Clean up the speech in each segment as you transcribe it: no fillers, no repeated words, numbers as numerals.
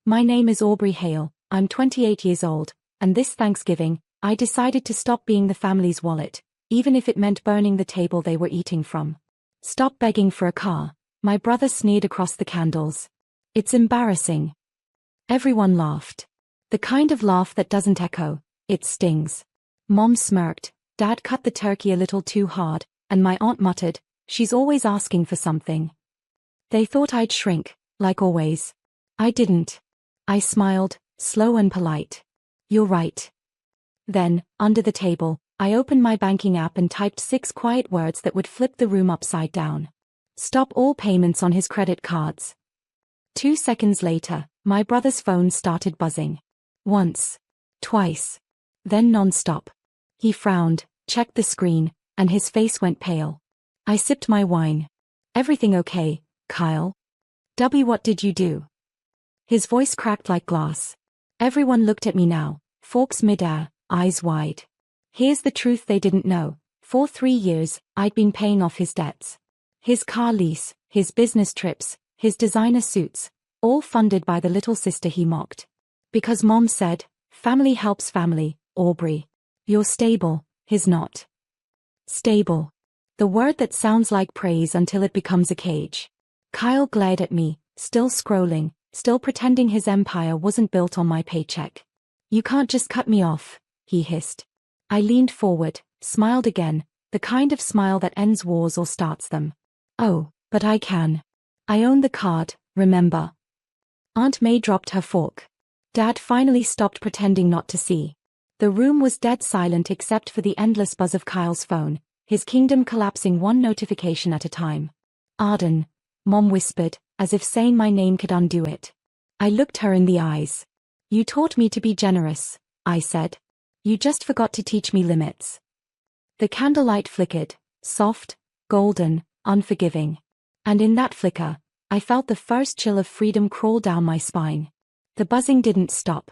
My name is Aubrey Hale, I'm 28 years old, and this Thanksgiving, I decided to stop being the family's wallet, even if it meant burning the table they were eating from. Stop begging for a car, my brother sneered across the candles. It's embarrassing. Everyone laughed. The kind of laugh that doesn't echo, it stings. Mom smirked, Dad cut the turkey a little too hard, and my aunt muttered, she's always asking for something. They thought I'd shrink, like always. I didn't. I smiled, slow and polite. You're right. Then, under the table, I opened my banking app and typed 6 quiet words that would flip the room upside down. Stop all payments on his credit cards. 2 seconds later, my brother's phone started buzzing. Once. Twice. Then non-stop. He frowned, checked the screen, and his face went pale. I sipped my wine. Everything okay, Kyle? What did you do? His voice cracked like glass. Everyone looked at me now, forks midair, eyes wide. Here's the truth they didn't know. For 3 years, I'd been paying off his debts. His car lease, his business trips, his designer suits, all funded by the little sister he mocked. Because Mom said, family helps family, Aubrey. You're stable, he's not. Stable. The word that sounds like praise until it becomes a cage. Kyle glared at me, still scrolling, still pretending his empire wasn't built on my paycheck. You can't just cut me off, he hissed. I leaned forward, smiled again, the kind of smile that ends wars or starts them. Oh, but I can. I own the card, remember? Aunt May dropped her fork. Dad finally stopped pretending not to see. The room was dead silent except for the endless buzz of Kyle's phone, his kingdom collapsing one notification at a time. Arden, Mom whispered, as if saying my name could undo it. I looked her in the eyes. You taught me to be generous, I said. You just forgot to teach me limits. The candlelight flickered, soft, golden, unforgiving. And in that flicker, I felt the first chill of freedom crawl down my spine. The buzzing didn't stop.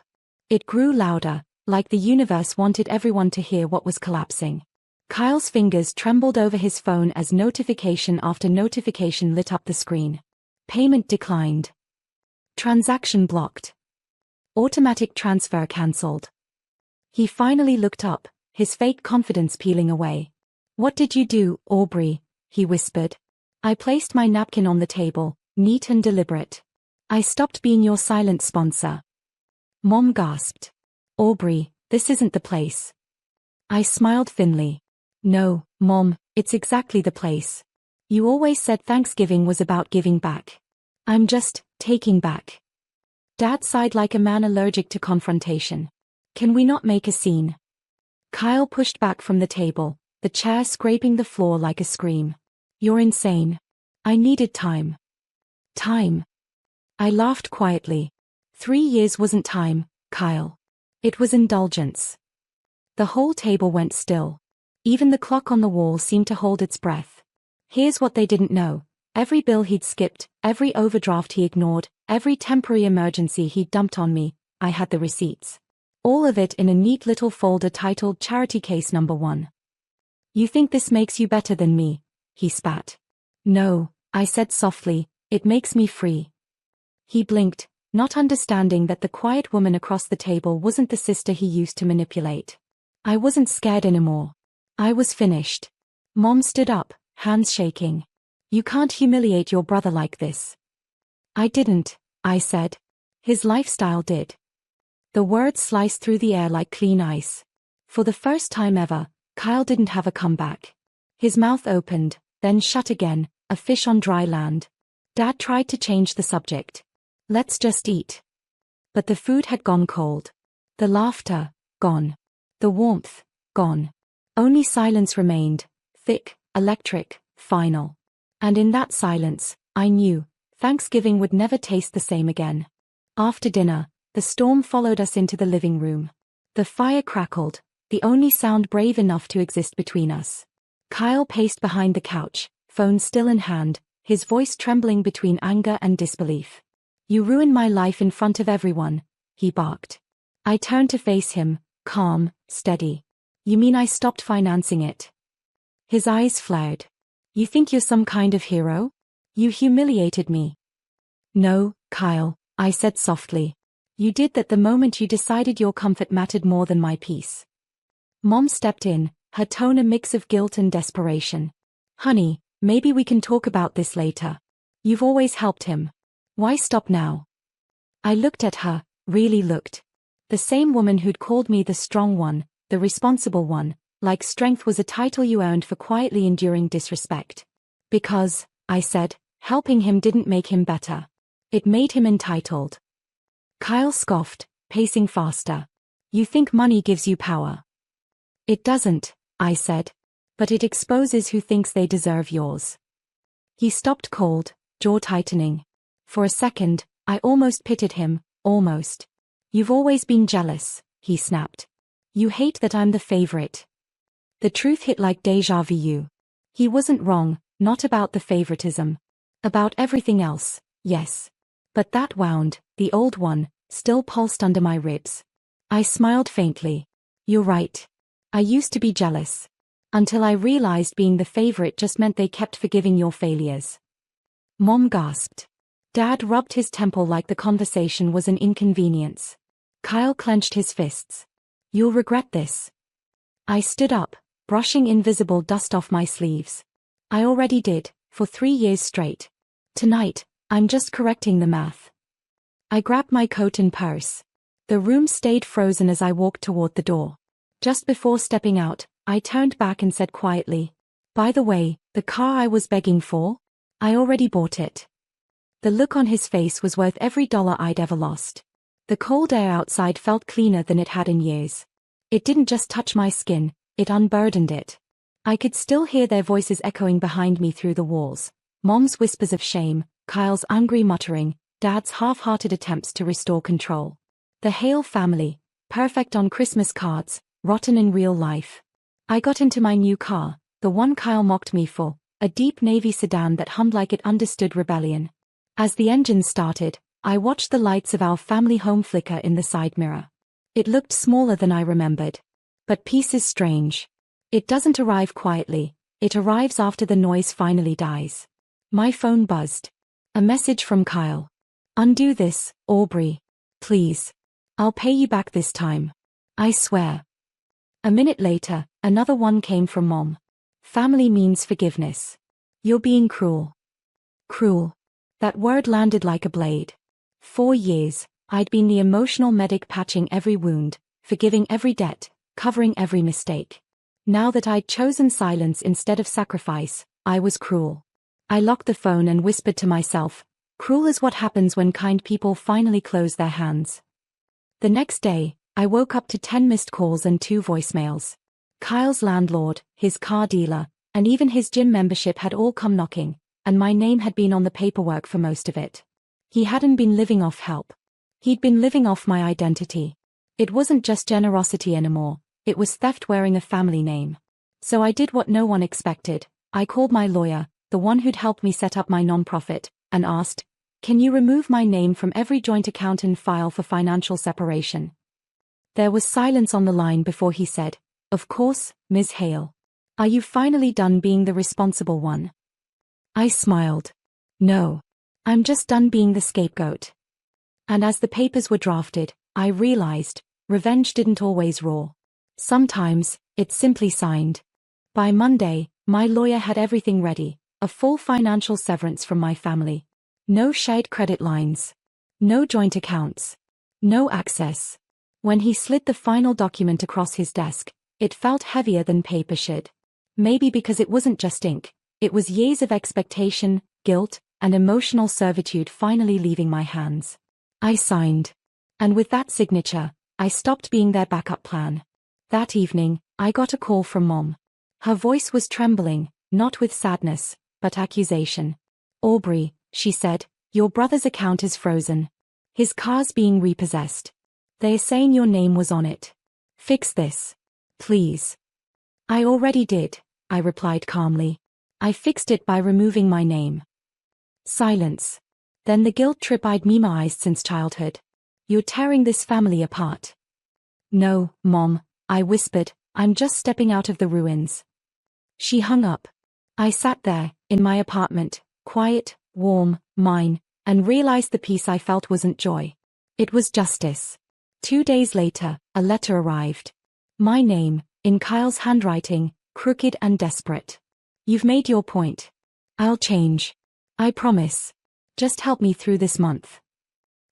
It grew louder, like the universe wanted everyone to hear what was collapsing. Kyle's fingers trembled over his phone as notification after notification lit up the screen. Payment declined. Transaction blocked. Automatic transfer cancelled. He finally looked up, his fake confidence peeling away. What did you do, Aubrey? He whispered. I placed my napkin on the table, neat and deliberate. I stopped being your silent sponsor. Mom gasped. Aubrey, this isn't the place. I smiled thinly. No, Mom, it's exactly the place. You always said Thanksgiving was about giving back. I'm just taking back. Dad sighed like a man allergic to confrontation. Can we not make a scene? Kyle pushed back from the table, the chair scraping the floor like a scream. You're insane. I needed time. Time. I laughed quietly. 3 years wasn't time, Kyle. It was indulgence. The whole table went still. Even the clock on the wall seemed to hold its breath. Here's what they didn't know. Every bill he'd skipped, every overdraft he ignored, every temporary emergency he'd dumped on me, I had the receipts. All of it in a neat little folder titled Charity Case Number 1. You think this makes you better than me? He spat. No, I said softly, it makes me free. He blinked, not understanding that the quiet woman across the table wasn't the sister he used to manipulate. I wasn't scared anymore. I was finished. Mom stood up, hands shaking. You can't humiliate your brother like this. I didn't, I said. His lifestyle did. The words sliced through the air like clean ice. For the first time ever, Kyle didn't have a comeback. His mouth opened, then shut again, a fish on dry land. Dad tried to change the subject. Let's just eat. But the food had gone cold. The laughter, gone. The warmth, gone. Only silence remained, thick, electric, final. And in that silence, I knew, Thanksgiving would never taste the same again. After dinner, the storm followed us into the living room. The fire crackled, the only sound brave enough to exist between us. Kyle paced behind the couch, phone still in hand, his voice trembling between anger and disbelief. You ruined my life in front of everyone, he barked. I turned to face him, calm, steady. You mean I stopped financing it? His eyes flared. You think you're some kind of hero? You humiliated me. No, Kyle, I said softly. You did that the moment you decided your comfort mattered more than my peace. Mom stepped in, her tone a mix of guilt and desperation. Honey, maybe we can talk about this later. You've always helped him. Why stop now? I looked at her, really looked. The same woman who'd called me the strong one, the responsible one, like strength was a title you earned for quietly enduring disrespect. Because, I said, helping him didn't make him better. It made him entitled. Kyle scoffed, pacing faster. You think money gives you power? It doesn't, I said. But it exposes who thinks they deserve yours. He stopped cold, jaw tightening. For a second, I almost pitied him, almost. You've always been jealous, he snapped. You hate that I'm the favorite. The truth hit like deja vu. He wasn't wrong, not about the favoritism. About everything else, yes. But that wound, the old one, still pulsed under my ribs. I smiled faintly. You're right. I used to be jealous. Until I realized being the favorite just meant they kept forgiving your failures. Mom gasped. Dad rubbed his temple like the conversation was an inconvenience. Kyle clenched his fists. You'll regret this. I stood up, brushing invisible dust off my sleeves. I already did, for 3 years straight. Tonight, I'm just correcting the math. I grabbed my coat and purse. The room stayed frozen as I walked toward the door. Just before stepping out, I turned back and said quietly, by the way, the car I was begging for? I already bought it. The look on his face was worth every dollar I'd ever lost. The cold air outside felt cleaner than it had in years. It didn't just touch my skin, it unburdened it. I could still hear their voices echoing behind me through the walls. Mom's whispers of shame, Kyle's angry muttering, Dad's half-hearted attempts to restore control. The Hale family, perfect on Christmas cards, rotten in real life. I got into my new car, the one Kyle mocked me for, a deep navy sedan that hummed like it understood rebellion. As the engine started, I watched the lights of our family home flicker in the side mirror. It looked smaller than I remembered. But peace is strange. It doesn't arrive quietly, it arrives after the noise finally dies. My phone buzzed. A message from Kyle. Undo this, Aubrey. Please. I'll pay you back this time. I swear. A minute later, another one came from Mom. Family means forgiveness. You're being cruel. Cruel. That word landed like a blade. 4 years, I'd been the emotional medic patching every wound, forgiving every debt, covering every mistake. Now that I'd chosen silence instead of sacrifice, I was cruel. I locked the phone and whispered to myself, cruel is what happens when kind people finally close their hands. The next day, I woke up to 10 missed calls and 2 voicemails. Kyle's landlord, his car dealer, and even his gym membership had all come knocking, and my name had been on the paperwork for most of it. He hadn't been living off help. He'd been living off my identity. It wasn't just generosity anymore, it was theft wearing a family name. So I did what no one expected. I called my lawyer, the one who'd helped me set up my nonprofit, and asked, can you remove my name from every joint account and file for financial separation? There was silence on the line before he said, of course, Ms. Hale. Are you finally done being the responsible one? I smiled. No. I'm just done being the scapegoat. And as the papers were drafted, I realized, revenge didn't always roar. Sometimes, it simply signed. By Monday, my lawyer had everything ready, a full financial severance from my family. No shared credit lines. No joint accounts. No access. When he slid the final document across his desk, it felt heavier than paper should. Maybe because it wasn't just ink, it was years of expectation, guilt, and emotional servitude finally leaving my hands. I signed. And with that signature, I stopped being their backup plan. That evening, I got a call from Mom. Her voice was trembling, not with sadness, but accusation. Aubrey, she said, your brother's account is frozen. His car's being repossessed. They're saying your name was on it. Fix this. Please. I already did, I replied calmly. I fixed it by removing my name. Silence. Then the guilt trip I'd memorized since childhood. You're tearing this family apart. No, Mom, I whispered, I'm just stepping out of the ruins. She hung up. I sat there, in my apartment, quiet, warm, mine, and realized the peace I felt wasn't joy. It was justice. 2 days later, a letter arrived. My name, in Kyle's handwriting, crooked and desperate. You've made your point. I'll change. I promise. Just help me through this month.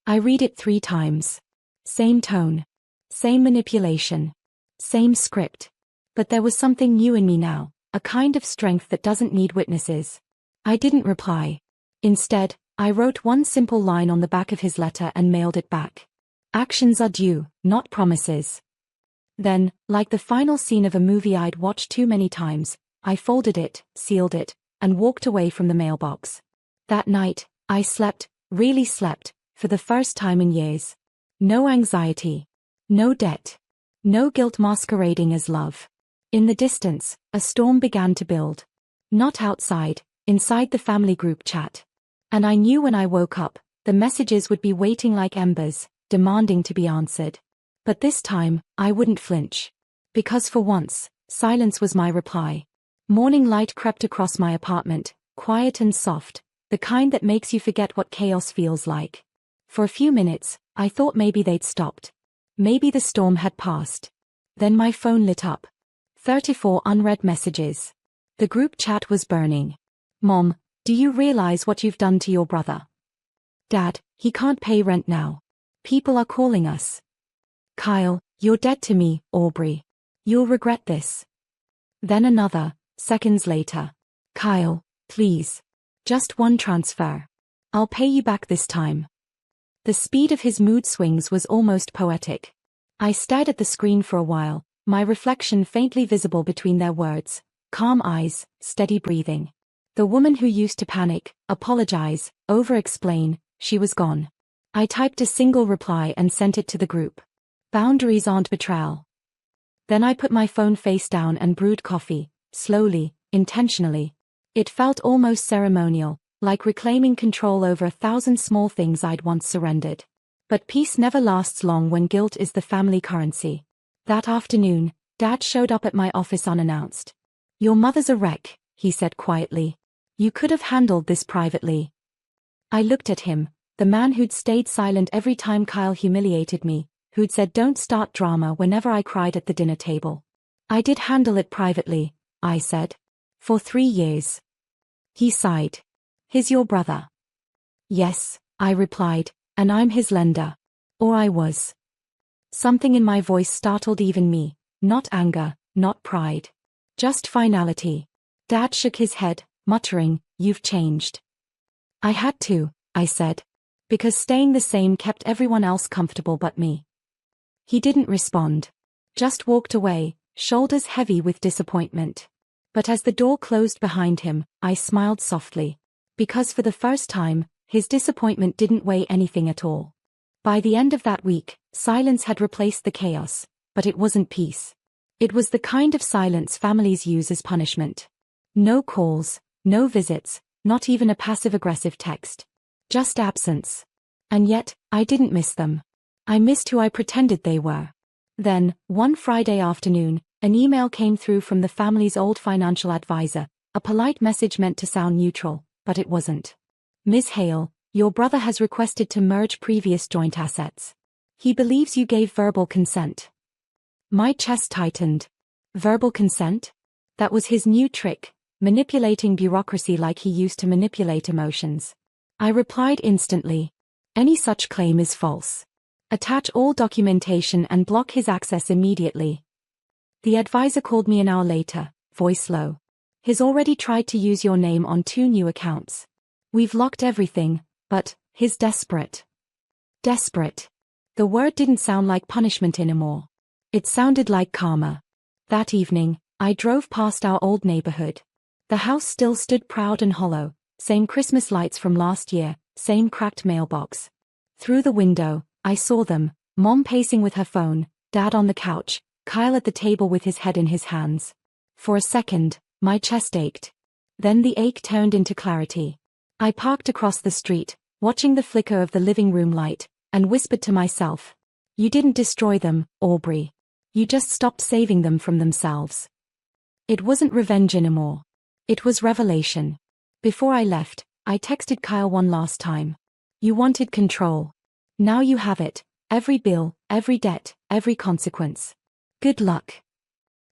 I read it 3 times. Same tone. Same manipulation. Same script. But there was something new in me now, a kind of strength that doesn't need witnesses. I didn't reply. Instead, I wrote one simple line on the back of his letter and mailed it back. Actions are due, not promises. Then, like the final scene of a movie I'd watched too many times, I folded it, sealed it, and walked away from the mailbox. That night, I slept, really slept, for the first time in years. No anxiety. No debt. No guilt masquerading as love. In the distance, a storm began to build. Not outside, inside the family group chat. And I knew when I woke up, the messages would be waiting like embers, demanding to be answered. But this time, I wouldn't flinch. Because for once, silence was my reply. Morning light crept across my apartment, quiet and soft, the kind that makes you forget what chaos feels like. For a few minutes, I thought maybe they'd stopped. Maybe the storm had passed. Then my phone lit up. 34 unread messages. The group chat was burning. Mom, do you realize what you've done to your brother? Dad, he can't pay rent now. People are calling us. Kyle, you're dead to me, Aubrey. You'll regret this. Then another, seconds later. Kyle, please. Just one transfer. I'll pay you back this time. The speed of his mood swings was almost poetic. I stared at the screen for a while, my reflection faintly visible between their words, calm eyes, steady breathing. The woman who used to panic, apologize, over-explain, she was gone. I typed a single reply and sent it to the group. Boundaries aren't betrayal. Then I put my phone face down and brewed coffee, slowly, intentionally. It felt almost ceremonial, like reclaiming control over 1,000 small things I'd once surrendered. But peace never lasts long when guilt is the family currency. That afternoon, Dad showed up at my office unannounced. Your mother's a wreck, he said quietly. You could have handled this privately. I looked at him, the man who'd stayed silent every time Kyle humiliated me, who'd said don't start drama whenever I cried at the dinner table. I did handle it privately, I said. For 3 years. He sighed. He's your brother. Yes, I replied, and I'm his lender. Or I was. Something in my voice startled even me, not anger, not pride. Just finality. Dad shook his head, muttering, you've changed. I had to, I said. Because staying the same kept everyone else comfortable but me. He didn't respond. Just walked away, shoulders heavy with disappointment. But as the door closed behind him, I smiled softly. Because for the first time, his disappointment didn't weigh anything at all. By the end of that week, silence had replaced the chaos, but it wasn't peace. It was the kind of silence families use as punishment. No calls, no visits, not even a passive-aggressive text. Just absence. And yet, I didn't miss them. I missed who I pretended they were. Then, one Friday afternoon, an email came through from the family's old financial advisor, a polite message meant to sound neutral, but it wasn't. Ms. Hale, your brother has requested to merge previous joint assets. He believes you gave verbal consent. My chest tightened. Verbal consent? That was his new trick, manipulating bureaucracy like he used to manipulate emotions. I replied instantly. Any such claim is false. Attach all documentation and block his access immediately. The advisor called me an hour later, voice low. He's already tried to use your name on 2 new accounts. We've locked everything, but he's desperate. Desperate. The word didn't sound like punishment anymore. It sounded like karma. That evening, I drove past our old neighborhood. The house still stood proud and hollow, same Christmas lights from last year, same cracked mailbox. Through the window, I saw them, Mom pacing with her phone, Dad on the couch, Kyle at the table with his head in his hands. For a second, my chest ached. Then the ache turned into clarity. I parked across the street, watching the flicker of the living room light, and whispered to myself. You didn't destroy them, Aubrey. You just stopped saving them from themselves. It wasn't revenge anymore. It was revelation. Before I left, I texted Kyle one last time. You wanted control. Now you have it. Every bill, every debt, every consequence. Good luck.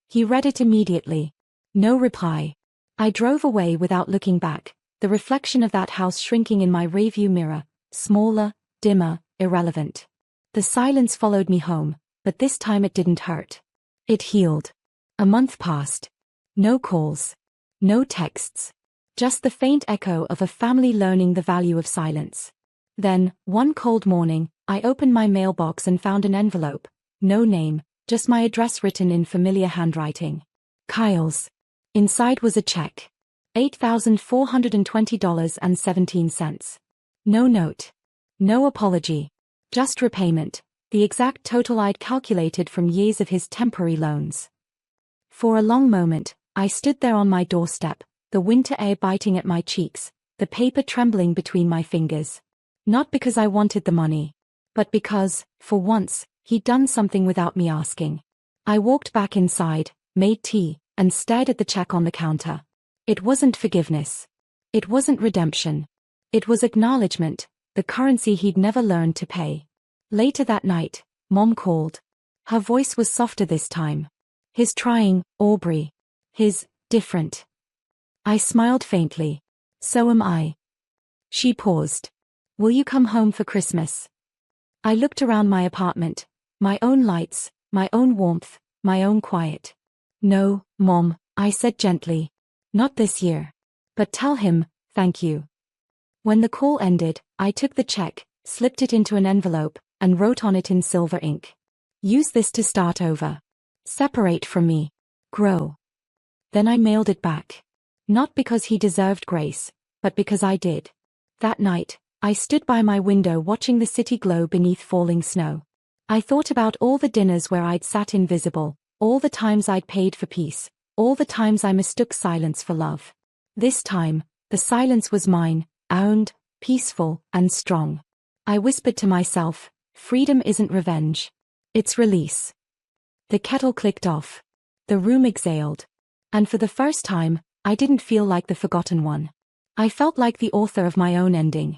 He read it immediately. No reply. I drove away without looking back, the reflection of that house shrinking in my rearview mirror, smaller, dimmer, irrelevant. The silence followed me home, but this time it didn't hurt. It healed. A month passed. No calls. No texts. Just the faint echo of a family learning the value of silence. Then, one cold morning, I opened my mailbox and found an envelope. No name, just my address written in familiar handwriting. Kyle's. Inside was a check. $8,420.17. No note. No apology. Just repayment, the exact total I'd calculated from years of his temporary loans. For a long moment, I stood there on my doorstep, the winter air biting at my cheeks, the paper trembling between my fingers. Not because I wanted the money, but because, for once, he'd done something without me asking. I walked back inside, made tea, and stared at the check on the counter. It wasn't forgiveness. It wasn't redemption. It was acknowledgement, the currency he'd never learned to pay. Later that night, Mom called. Her voice was softer this time. His trying, Aubrey. His, different. I smiled faintly. So am I. She paused. Will you come home for Christmas? I looked around my apartment. My own lights, my own warmth, my own quiet. No, Mom, I said gently. Not this year. But tell him, thank you. When the call ended, I took the check, slipped it into an envelope, and wrote on it in silver ink. Use this to start over. Separate from me. Grow. Then I mailed it back. Not because he deserved grace, but because I did. That night, I stood by my window watching the city glow beneath falling snow. I thought about all the dinners where I'd sat invisible, all the times I'd paid for peace, all the times I mistook silence for love. This time, the silence was mine, owned, peaceful, and strong. I whispered to myself, freedom isn't revenge. It's release. The kettle clicked off. The room exhaled. And for the first time, I didn't feel like the forgotten one. I felt like the author of my own ending.